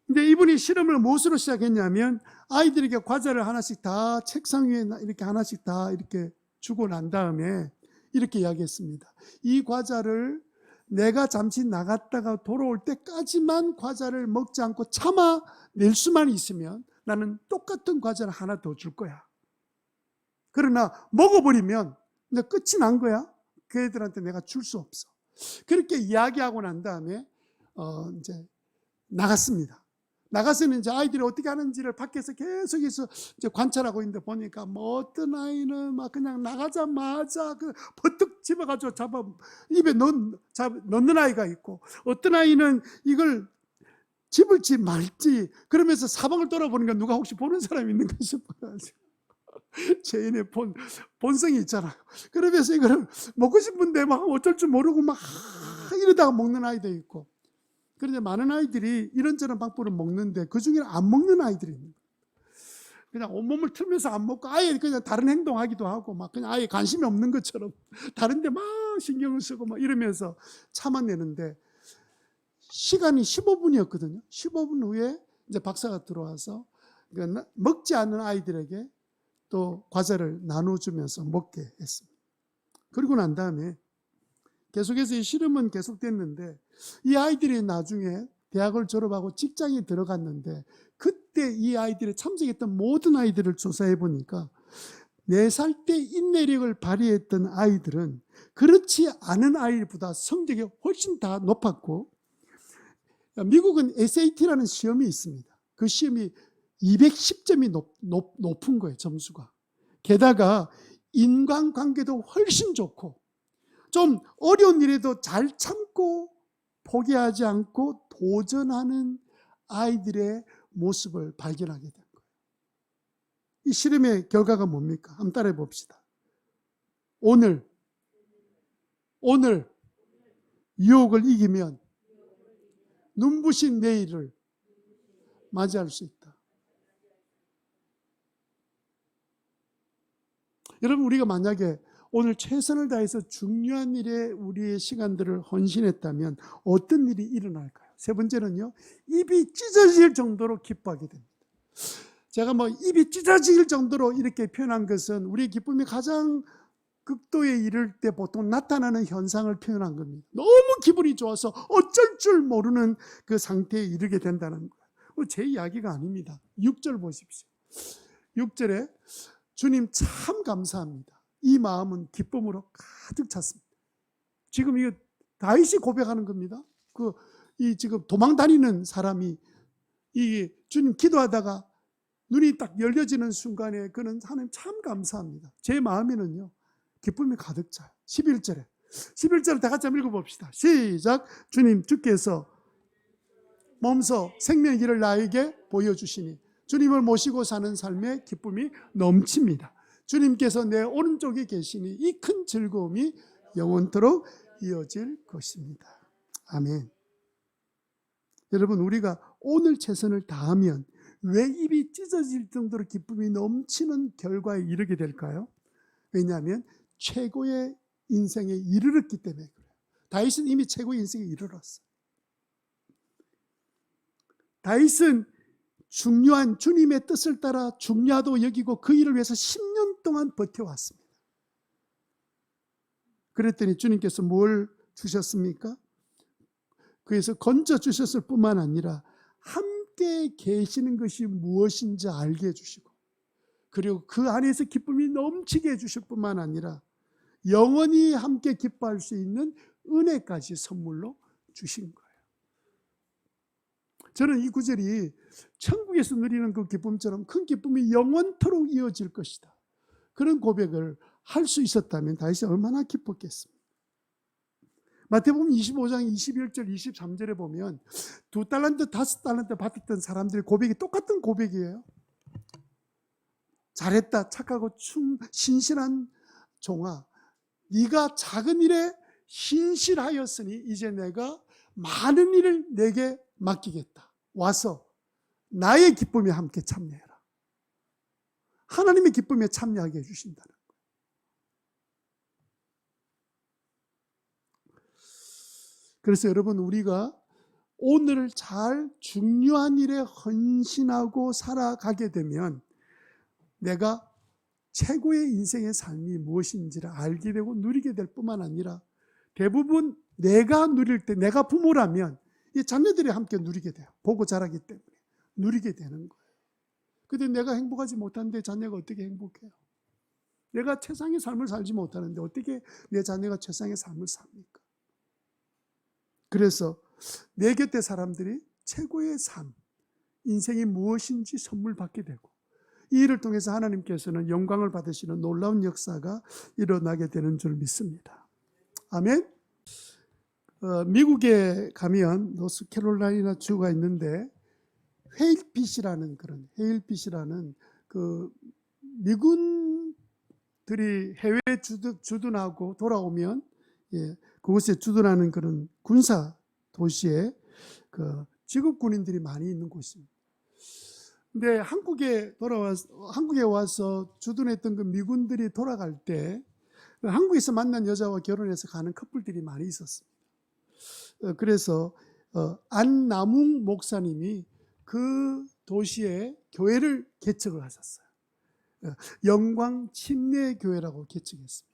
근데 이분이 실험을 무엇으로 시작했냐면 아이들에게 과자를 하나씩 다 책상 위에 이렇게 하나씩 다 이렇게 주고 난 다음에 이렇게 이야기했습니다. 이 과자를 내가 잠시 나갔다가 돌아올 때까지만 과자를 먹지 않고 참아낼 수만 있으면 나는 똑같은 과자를 하나 더 줄 거야. 그러나 먹어버리면 이제 끝이 난 거야. 그 애들한테 내가 줄 수 없어. 그렇게 이야기하고 난 다음에 이제 나갔습니다. 나가서는 이제 아이들이 어떻게 하는지를 밖에서 계속해서 이제 관찰하고 있는데 보니까 어떤 아이는 막 그냥 나가자마자 버뜩 집어가지고 입에 넣는 아이가 있고 어떤 아이는 이걸 집을지 말지 그러면서 사방을 돌아보니까 누가 혹시 보는 사람이 있는가 싶어요. 죄인의 본성이 있잖아요. 그러면서 이걸 먹고 싶은데 막 어쩔 줄 모르고 막 이러다가 먹는 아이도 있고 그런데 많은 아이들이 이런저런 방법으로 먹는데 그 중에는 안 먹는 아이들이 있는 거예요. 그냥 온몸을 틀면서 안 먹고 아예 그냥 다른 행동하기도 하고 막 그냥 아예 관심이 없는 것처럼 다른데 막 신경을 쓰고 막 이러면서 참아내는데 시간이 15분이었거든요. 15분 후에 이제 박사가 들어와서 그러니까 먹지 않는 아이들에게 또 과자를 나눠주면서 먹게 했습니다. 그리고 난 다음에 계속해서 이 실험은 계속됐는데 이 아이들이 나중에 대학을 졸업하고 직장에 들어갔는데 그때 이 아이들이 참석했던 모든 아이들을 조사해 보니까 4살 때 인내력을 발휘했던 아이들은 그렇지 않은 아이보다 성적이 훨씬 다 높았고 미국은 SAT라는 시험이 있습니다. 그 시험이 210점이 높은 거예요. 점수가. 게다가 인간관계도 훨씬 좋고 좀 어려운 일에도 잘 참고 포기하지 않고 도전하는 아이들의 모습을 발견하게 된 거예요. 이 실험의 결과가 뭡니까? 한번 따라해 봅시다. 오늘 유혹을 이기면 눈부신 내일을 맞이할 수 있다. 여러분, 우리가 만약에 오늘 최선을 다해서 중요한 일에 우리의 시간들을 헌신했다면 어떤 일이 일어날까요? 세 번째는요, 입이 찢어질 정도로 기뻐하게 됩니다. 제가 입이 찢어질 정도로 이렇게 표현한 것은 우리의 기쁨이 가장 극도에 이를 때 보통 나타나는 현상을 표현한 겁니다. 너무 기분이 좋아서 어쩔 줄 모르는 그 상태에 이르게 된다는 거예요. 제 이야기가 아닙니다. 6절 보십시오. 6절에 주님 참 감사합니다. 이 마음은 기쁨으로 가득 찼습니다. 지금 이거 다윗이 고백하는 겁니다. 이 지금 도망 다니는 사람이 이 주님 기도하다가 눈이 딱 열려지는 순간에 그는 하나님 참 감사합니다. 제 마음에는요, 기쁨이 가득 차요. 11절을 다 같이 한번 읽어봅시다. 시작. 주님 주께서 몸소 생명의 길을 나에게 보여주시니 주님을 모시고 사는 삶에 기쁨이 넘칩니다. 주님께서 내 오른쪽에 계시니 이 큰 즐거움이 영원토록 이어질 것입니다. 아멘. 여러분, 우리가 오늘 최선을 다하면 왜 입이 찢어질 정도로 기쁨이 넘치는 결과에 이르게 될까요? 왜냐하면 최고의 인생에 이르렀기 때문에 그래요. 다윗은 이미 최고의 인생에 이르렀어요. 다윗은 중요한 주님의 뜻을 따라 중요하다고 여기고 그 일을 위해서 10년 동안 버텨왔습니다. 그랬더니 주님께서 뭘 주셨습니까? 그래서 건져주셨을 뿐만 아니라 함께 계시는 것이 무엇인지 알게 해주시고, 그리고 그 안에서 기쁨이 넘치게 해주실 뿐만 아니라 영원히 함께 기뻐할 수 있는 은혜까지 선물로 주신 거예요. 저는 이 구절이 천국에서 누리는 그 기쁨처럼 큰 기쁨이 영원토록 이어질 것이다, 그런 고백을 할 수 있었다면 다윗이 얼마나 기뻤겠습니까? 마태복음 25장 21절 23절에 보면 2달란트 5달란트 받았던 사람들의 고백이 똑같은 고백이에요. 잘했다, 착하고 신실한 종아, 네가 작은 일에 신실하였으니 이제 내가 많은 일을 내게 맡기겠다. 와서 나의 기쁨에 함께 참여해라. 하나님의 기쁨에 참여하게 해주신다는 거예요. 그래서 여러분, 우리가 오늘 잘 중요한 일에 헌신하고 살아가게 되면 내가 최고의 인생의 삶이 무엇인지를 알게 되고 누리게 될 뿐만 아니라 대부분 내가 누릴 때, 내가 부모라면 이 자녀들이 함께 누리게 돼요. 보고 자라기 때문에 누리게 되는 거예요. 근데 내가 행복하지 못하는데 자녀가 어떻게 행복해요? 내가 최상의 삶을 살지 못하는데 어떻게 내 자녀가 최상의 삶을 삽니까? 그래서 내 곁에 사람들이 최고의 삶, 인생이 무엇인지 선물 받게 되고, 이 일을 통해서 하나님께서는 영광을 받으시는 놀라운 역사가 일어나게 되는 줄 믿습니다. 아멘. 미국에 가면 노스캐롤라이나 주가 있는데 헤일핏이라는 그 미군들이 해외에 주둔하고 돌아오면 그곳에 주둔하는 그런 군사 도시에 그 지국 군인들이 많이 있는 곳입니다. 근데 한국에 와서 주둔했던 그 미군들이 돌아갈 때 한국에서 만난 여자와 결혼해서 가는 커플들이 많이 있었습니다. 그래서 안남웅 목사님이 그 도시에 교회를 개척을 하셨어요. 영광 침례교회라고 개척했습니다.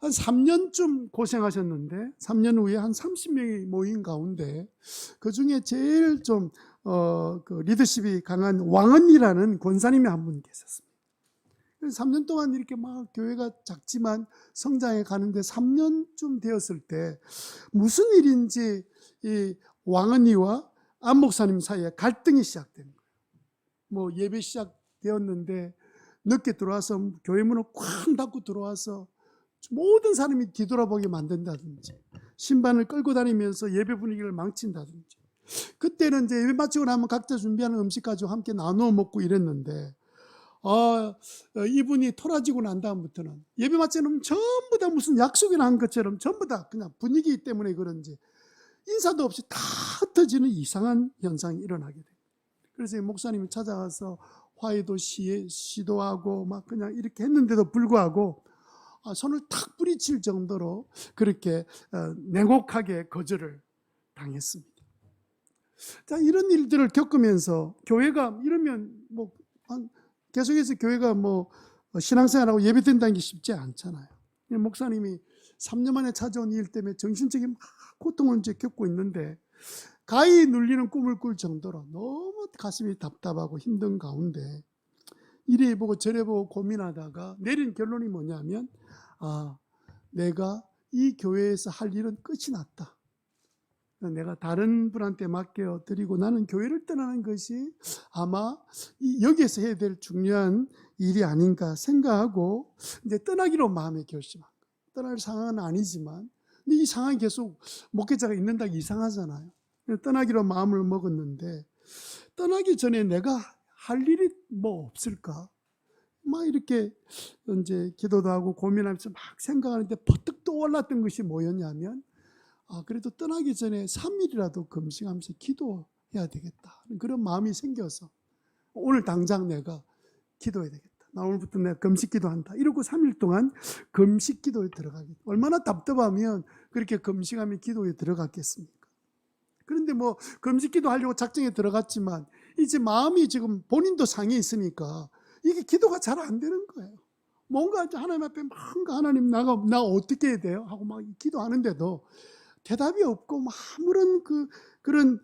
한 3년쯤 고생하셨는데 3년 후에 한 30명이 모인 가운데 그 중에 제일 좀 그 리더십이 강한 왕언니라는 권사님이 한 분 계셨습니다. 3년 동안 이렇게 막 교회가 작지만 성장해 가는데 3년쯤 되었을 때 무슨 일인지 이 왕언니와 안 목사님 사이에 갈등이 시작된 거예요. 뭐 예배 시작되었는데 늦게 들어와서 교회 문을 쾅 닫고 들어와서 모든 사람이 뒤돌아보게 만든다든지 신반을 끌고 다니면서 예배 분위기를 망친다든지, 그때는 이제 예배 마치고 나면 각자 준비하는 음식 가지고 함께 나누어 먹고 이랬는데 이분이 토라지고 난 다음부터는 예배 맞지는 전부 다 무슨 약속이 난 것처럼 전부 다 그냥 분위기 때문에 그런지 인사도 없이 다 흩어지는 이상한 현상이 일어나게 돼요. 그래서 이 목사님이 찾아와서 화해도 시도하고 막 그냥 이렇게 했는데도 불구하고 손을 탁 뿌리칠 정도로 그렇게 냉혹하게 거절을 당했습니다. 자, 이런 일들을 겪으면서 교회가 이러면 뭐 계속해서 교회가 뭐 신앙생활하고 예배된다는 게 쉽지 않잖아요. 목사님이 3년 만에 찾아온 일 때문에 정신적인 고통을 이제 겪고 있는데 가히 눌리는 꿈을 꿀 정도로 너무 가슴이 답답하고 힘든 가운데 이래 보고 저래 보고 고민하다가 내린 결론이 뭐냐면 내가 이 교회에서 할 일은 끝이 났다. 내가 다른 분한테 맡겨 드리고 나는 교회를 떠나는 것이 아마 여기에서 해야 될 중요한 일이 아닌가 생각하고 이제 떠나기로 마음에 결심한 거예요. 떠날 상황은 아니지만 근데 이 상황이 계속 목회자가 있는다 이상하잖아요. 떠나기로 마음을 먹었는데 떠나기 전에 내가 할 일이 뭐 없을까? 막 이렇게 이제 기도도 하고 고민하면서 막 생각하는데 퍼뜩 떠올랐던 것이 뭐였냐면 그래도 떠나기 전에 3일이라도 금식하면서 기도해야 되겠다. 그런 마음이 생겨서 오늘 당장 내가 기도해야 되겠다. 나 오늘부터 내가 금식 기도한다. 이러고 3일 동안 금식 기도에 들어가겠다. 얼마나 답답하면 그렇게 금식하며 기도에 들어갔겠습니까? 그런데 뭐 금식 기도하려고 작정에 들어갔지만 이제 마음이 지금 본인도 상해 있으니까 이게 기도가 잘 안 되는 거예요. 뭔가 하나님 앞에 뭔가 하나님 나 어떻게 해야 돼요? 하고 막 기도하는데도 대답이 없고 아무런 그런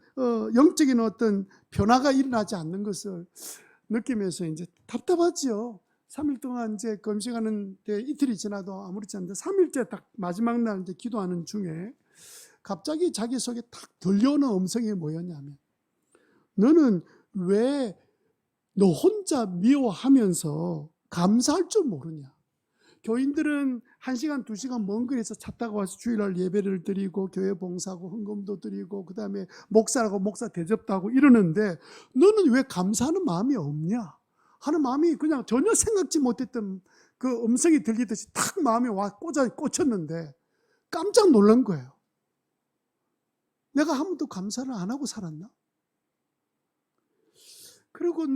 영적인 어떤 변화가 일어나지 않는 것을 느끼면서 이제 답답하지요. 3일 동안 이제 금식하는데 이틀이 지나도 아무렇지 않은데 3일째 딱 마지막 날 이제 기도하는 중에 갑자기 자기 속에 탁 들려오는 음성이 뭐였냐면 너는 왜 너 혼자 미워하면서 감사할 줄 모르냐? 교인들은 1시간, 2시간 먼 거리에서 차 타고 와서 주일날 예배를 드리고 교회 봉사하고 헌금도 드리고 그 다음에 목사라고 목사 대접도 하고 이러는데 너는 왜 감사하는 마음이 없냐? 하는 마음이 그냥 전혀 생각지 못했던 그 음성이 들리듯이 탁 마음에 와 꽂혔는데 깜짝 놀란 거예요. 내가 한 번도 감사를 안 하고 살았나? 그러고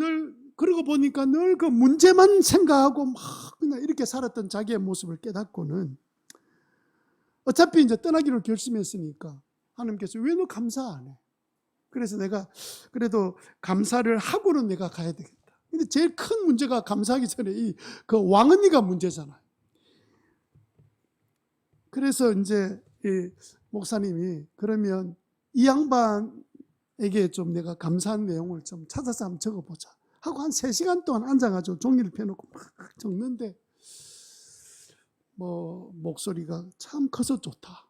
보니까 늘 그 문제만 생각하고 막 그냥 이렇게 살았던 자기의 모습을 깨닫고는 어차피 이제 떠나기로 결심했으니까 하나님께서 왜 너 감사 안 해? 그래서 내가 그래도 감사를 하고는 내가 가야 되겠다. 근데 제일 큰 문제가 감사하기 전에 그 왕언니가 문제잖아요. 그래서 이제 이 목사님이 그러면 이 양반에게 좀 내가 감사한 내용을 좀 찾아서 한번 적어보자 하고 한 3시간 동안 앉아가지고 종이를 펴놓고 막 적는데 뭐 목소리가 참 커서 좋다.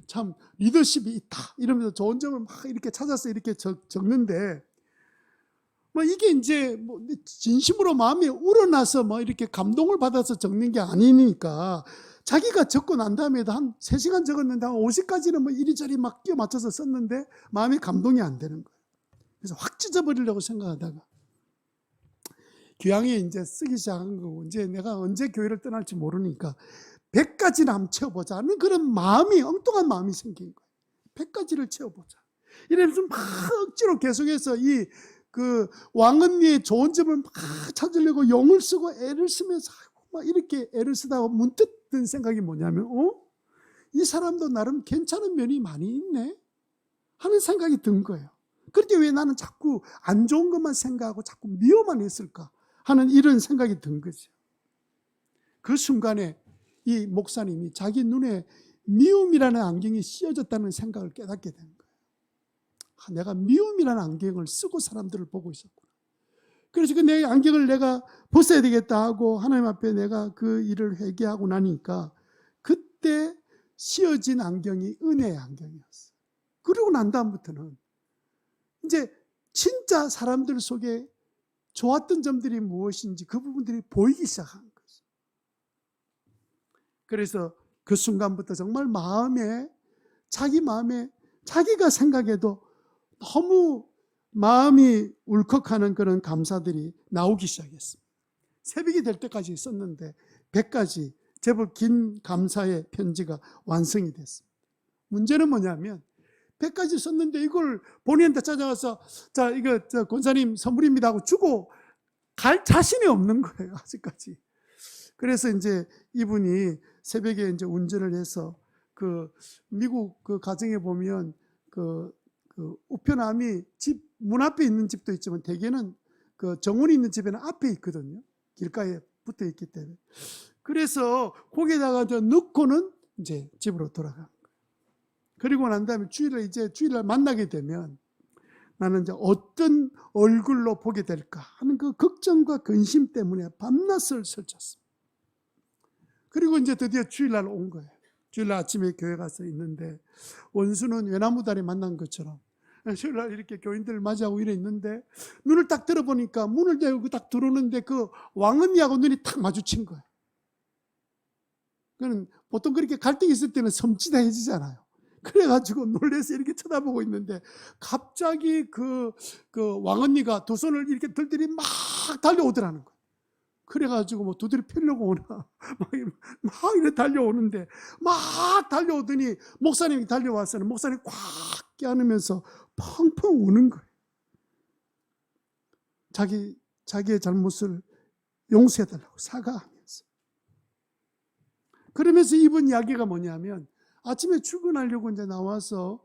참 리더십이 있다. 이러면서 좋은 점을 막 이렇게 찾아서 이렇게 적는데 뭐 이게 이제 뭐 진심으로 마음이 우러나서 뭐 이렇게 감동을 받아서 적는 게 아니니까 자기가 적고 난 다음에도 한 3시간 적었는데 한 50가지는 뭐 이리저리 막 끼워 맞춰서 썼는데 마음이 감동이 안 되는 거예요. 그래서 확 찢어버리려고 생각하다가 교양에 이제 쓰기 시작한 거고 이제 내가 언제 교회를 떠날지 모르니까 100가지나 한번 채워보자 하는 그런 마음이 엉뚱한 마음이 생긴 거예요. 100가지를 채워보자. 이러면서 막 억지로 계속해서 그 왕언니의 좋은 점을 막 찾으려고 용을 쓰고 애를 쓰면서 막 이렇게 애를 쓰다가 문득 든 생각이 뭐냐면 이 사람도 나름 괜찮은 면이 많이 있네 하는 생각이 든 거예요. 그런데 왜 나는 자꾸 안 좋은 것만 생각하고 자꾸 미워만 했을까 하는 이런 생각이 든 거죠. 그 순간에 이 목사님이 자기 눈에 미움이라는 안경이 씌워졌다는 생각을 깨닫게 된 거예요. 내가 미움이라는 안경을 쓰고 사람들을 보고 있었구나. 그래서 내 안경을 내가 벗어야 되겠다 하고 하나님 앞에 내가 그 일을 회개하고 나니까 그때 씌워진 안경이 은혜의 안경이었어요. 그러고 난 다음부터는 이제 진짜 사람들 속에 좋았던 점들이 무엇인지 그 부분들이 보이기 시작한 거죠. 그래서 그 순간부터 정말 자기 마음에 자기가 생각해도 너무 마음이 울컥하는 그런 감사들이 나오기 시작했습니다. 새벽이 될 때까지 썼는데 100가지 제법 긴 감사의 편지가 완성이 됐습니다. 문제는 뭐냐면 100가지 썼는데 이걸 본인한테 찾아가서 자 이거 권사님 선물입니다 하고 주고 갈 자신이 없는 거예요, 아직까지. 그래서 이제 이분이 새벽에 이제 운전을 해서 그 미국 그 가정에 보면 그 우편함이 집 문 앞에 있는 집도 있지만 대개는 그 정원이 있는 집에는 앞에 있거든요. 길가에 붙어 있기 때문에. 그래서 거기에다가 넣고는 이제 집으로 돌아간 거예요. 그리고 난 다음에 주일날 만나게 되면 나는 이제 어떤 얼굴로 보게 될까 하는 그 걱정과 근심 때문에 밤낮을 설쳤습니다. 그리고 이제 드디어 주일날 온 거예요. 주일날 아침에 교회 가서 있는데 원수는 외나무다리 만난 것처럼 주일날 이렇게 교인들을 맞이하고 이래 있는데 눈을 딱 들어보니까 문을 열고 딱 들어오는데 그 왕언니하고 눈이 탁 마주친 거예요. 그는 보통 그렇게 갈등이 있을 때는 섬찟해지잖아요. 그래가지고 놀래서 이렇게 쳐다보고 있는데 갑자기 그 왕언니가 두 손을 이렇게 들더니 막 달려오더라는 거예요. 그래가지고 뭐 두드려 패려고 오나 막 이렇게 달려오는데 막 달려오더니 목사님이 달려와서는 목사님 꽉 껴안으면서 펑펑 우는 거예요. 자기의 잘못을 용서해달라고 사과하면서. 그러면서 이분 이야기가 뭐냐면 아침에 출근하려고 이제 나와서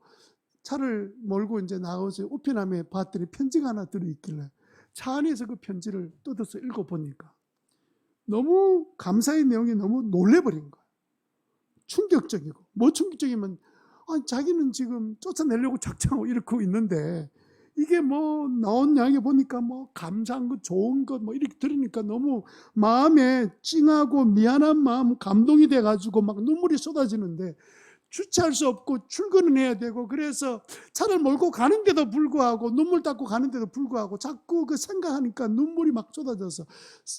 차를 몰고 이제 나와서 우편함에 봤더니 편지가 하나 들어있길래 차 안에서 그 편지를 뜯어서 읽어보니까 너무 감사의 내용이 너무 놀래버린 거예요. 충격적이고. 뭐 충격적이면 자기는 지금 쫓아내려고 작정하고 이러고 있는데 이게 뭐 나온 이야기 보니까 뭐 감사한 것, 좋은 것 뭐 이렇게 들으니까 너무 마음에 찡하고 미안한 마음, 감동이 돼가지고 막 눈물이 쏟아지는데 주체할 수 없고 출근은 해야 되고 그래서 차를 몰고 가는데도 불구하고 눈물 닦고 가는데도 불구하고 자꾸 그 생각하니까 눈물이 막 쏟아져서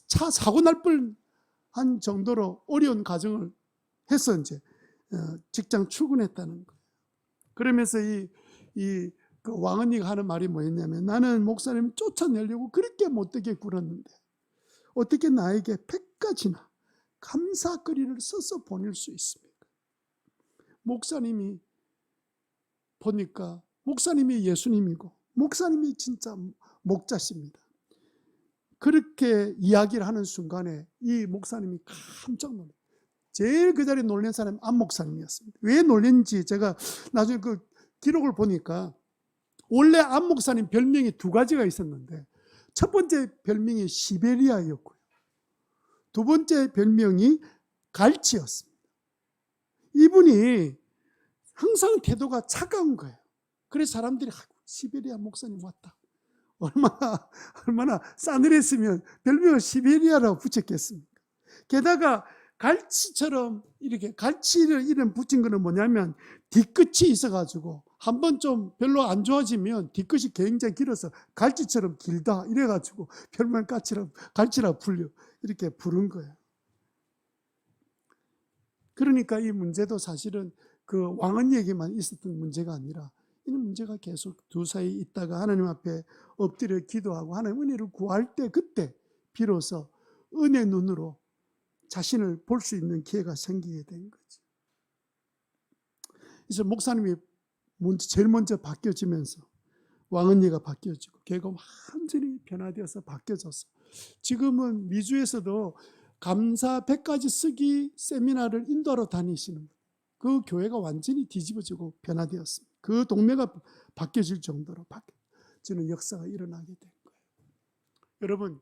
차 사고 날 뻔한 정도로 어려운 과정을 해서 이제 직장 출근했다는 거예요. 그러면서 그 왕언니가 하는 말이 뭐였냐면 나는 목사님 쫓아내려고 그렇게 못되게 굴었는데 어떻게 나에게 100가지나 감사거리를 써서 보낼 수 있습니까? 목사님이 보니까 목사님이 예수님이고 목사님이 진짜 목자십니다. 그렇게 이야기를 하는 순간에 이 목사님이 깜짝 놀랐어요. 제일 그 자리에 놀란 사람이 안 목사님이었습니다. 왜 놀란지 제가 나중에 그 기록을 보니까 원래 안 목사님 별명이 2가지가 있었는데 첫 번째 별명이 시베리아였고요. 두 번째 별명이 갈치였습니다. 이분이 항상 태도가 차가운 거예요. 그래서 사람들이 시베리아 목사님 왔다. 얼마나 싸늘했으면 별명을 시베리아라고 붙였겠습니까? 게다가 갈치처럼 이렇게 갈치를 이름 붙인 거는 뭐냐면 뒤끝이 있어가지고 한번 좀 별로 안 좋아지면 뒤끝이 굉장히 길어서 갈치처럼 길다 이래가지고 별명 갈치라 불려 이렇게 부른 거예요. 그러니까 이 문제도 사실은 그 왕언니에게만 있었던 문제가 아니라 이런 문제가 계속 두 사이에 있다가 하나님 앞에 엎드려 기도하고 하나님 은혜를 구할 때 그때 비로소 은혜 눈으로 자신을 볼 수 있는 기회가 생기게 된 거죠. 그래서 목사님이 제일 먼저 바뀌어지면서 왕언니가 바뀌어지고 걔가 완전히 변화되어서 바뀌어져서 지금은 미주에서도 감사 100가지 쓰기 세미나를 인도하러 다니시는 그 교회가 완전히 뒤집어지고 변화되었습니다. 그 동네가 바뀌어질 정도로 저는 역사가 일어나게 된 거예요. 여러분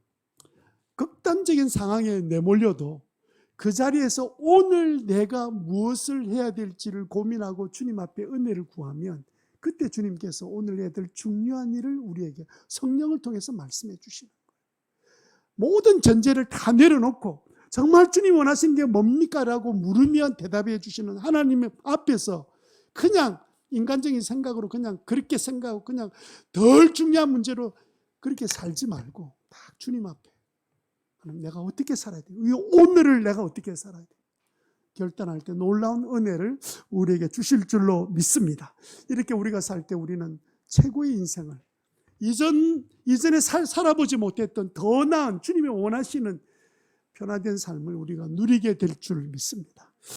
극단적인 상황에 내몰려도 그 자리에서 오늘 내가 무엇을 해야 될지를 고민하고 주님 앞에 은혜를 구하면 그때 주님께서 오늘 해야 될 중요한 일을 우리에게 성령을 통해서 말씀해 주시는 거예요. 모든 전제를 다 내려놓고 정말 주님 원하시는 게 뭡니까? 라고 물으면 대답해 주시는 하나님 앞에서 그냥 인간적인 생각으로 그냥 그렇게 생각하고 그냥 덜 중요한 문제로 그렇게 살지 말고 딱 주님 앞에 내가 어떻게 살아야 돼? 오늘을 내가 어떻게 살아야 돼? 결단할 때 놀라운 은혜를 우리에게 주실 줄로 믿습니다. 이렇게 우리가 살 때 우리는 최고의 인생을 이전에 살아보지 못했던 더 나은 주님이 원하시는 변화된 삶을 우리가 누리게 될 줄 믿습니다.